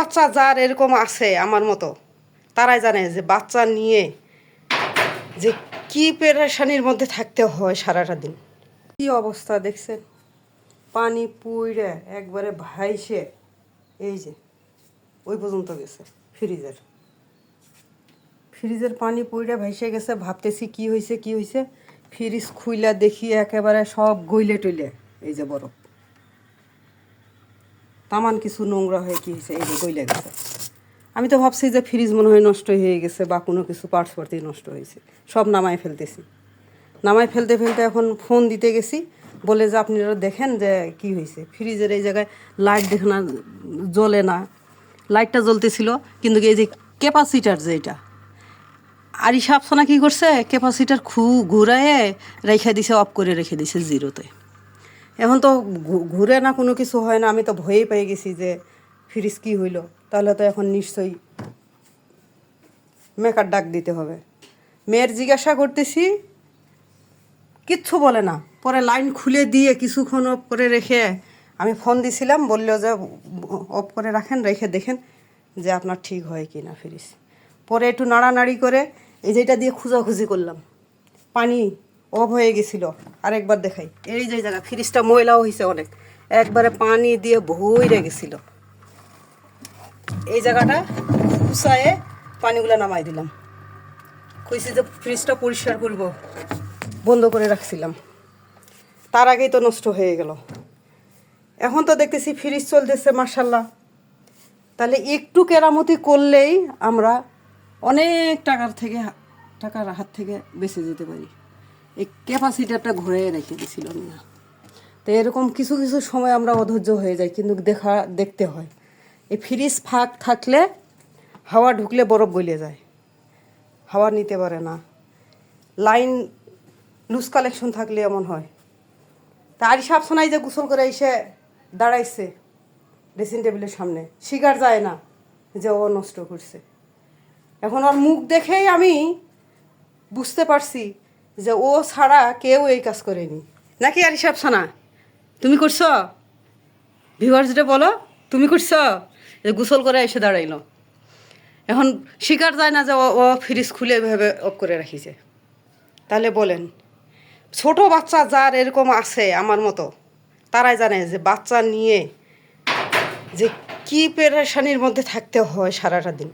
বাচ্চা যার এরকম আছে আমার মতো, তারাই জানে যে বাচ্চা নিয়ে যে কি পেরেশানির মধ্যে থাকতে হয় সারাটা দিন। কি অবস্থা দেখছেন, পানি পুইরে একবারে ভাইসে এই যে ওই পর্যন্ত গেছে। ফ্রিজের পানি পুইরে ভাইসে গেছে। ভাবতেছি কি হয়েছে। ফ্রিজ খুইলা দেখি একেবারে সব গইলে টইলে এই যে বরফ, তামান কিছু নোংরা হয়ে কি হয়েছে, এই যে গইলে গেছে। আমি তো ভাবছি যে ফ্রিজ মনে হয় নষ্ট হয়ে গেছে বা কোনো কিছু পার্টস পাতি নষ্ট হয়েছে। সব নামায় ফেলতেছি, নামায় ফেলতে এখন ফোন দিতে গেছি, বলে যে আপনারা দেখেন যে কি হয়েছে। ফ্রিজের এই জায়গায় লাইট দেখে না, জ্বলে না। লাইটটা জ্বলতেছিল কিন্তু এই যে ক্যাপাসিটার যে এটা আরিশা আফসানা কী করছে, ক্যাপাসিটার ঘুরায়ে রেখে দিছে, অফ করে রেখে দিছে জিরোতে। এখন তো ঘুরে না, কোনো কিছু হয় না। আমি তো ভয়েই পেয়ে গেছি যে ফ্রিজ কী হইল, তাহলে তো এখন নিশ্চয়ই মেকার ডাক দিতে হবে। মেয়ের জিজ্ঞাসা করতেছি, কিচ্ছু বলে না। পরে লাইন খুলে দিয়ে কিছুক্ষণ অফ করে রেখে আমি ফোন দিছিলাম, বললো যে অফ করে রাখেন, রেখে দেখেন যে আপনার ঠিক হয় কি না ফ্রিজ। পরে একটু নাড়ানাড়ি করে এই যেটা দিয়ে খোঁজাখুঁজি করলাম, পানি অফ হয়ে গেছিলো। আরেকবার দেখাই, এই যে জায়গা ফ্রিজটা ময়লাও হয়েছে অনেক, একবারে পানি দিয়ে ভইরে গেছিলো। এই জায়গাটা খুঁচায়ে পানিগুলো নামাই দিলাম। কইছি যে ফ্রিজটা পরিষ্কার করব, বন্ধ করে রাখছিলাম, তার আগেই তো নষ্ট হয়ে গেল। এখন তো দেখতেছি ফ্রিজ চলতেছে মাশাআল্লাহ। তাহলে একটু কেরামতি করলেই আমরা অনেক টাকার হাত থেকে বেঁচে যেতে পারি। এই ক্যাপাসিটারটা ঘুরে রেখে দিয়েছিলাম না। তো এরকম কিছু সময় আমরা অধৈর্য হয়ে যাই, কিন্তু দেখতে হয়। এই ফ্রিজ ফাঁক থাকলে হাওয়া ঢুকলে বরফ গলে যায়, হাওয়া নিতে পারে না। লাইন লুজ কালেকশন থাকলে এমন হয়। তা আরিশা আফসানাই যে গোসল করে এসে দাঁড়াইছে ড্রেসিং টেবিলের সামনে, শিকার যায় না যে ও নষ্ট করছে। এখন ওর মুখ দেখেই আমি বুঝতে পারছি যে ও ছাড়া কেউ এই কাজ করেনি। নাকি আরিশা আফসানা, তুমি করছো? ভিউয়ার্সটা বলো, তুমি করছো? যে গোসল করে এসে দাঁড়াইলো। এখন শিকার যায় না যে ও ফ্রিজ খুলে এভাবে অফ করে রাখিছে। তাহলে বলেন, ছোট বাচ্চা যার এরকম আছে আমার মতো, তারাই জানে যে বাচ্চা নিয়ে যে কি পেরেশানির মধ্যে থাকতে হয় সারাটা দিন।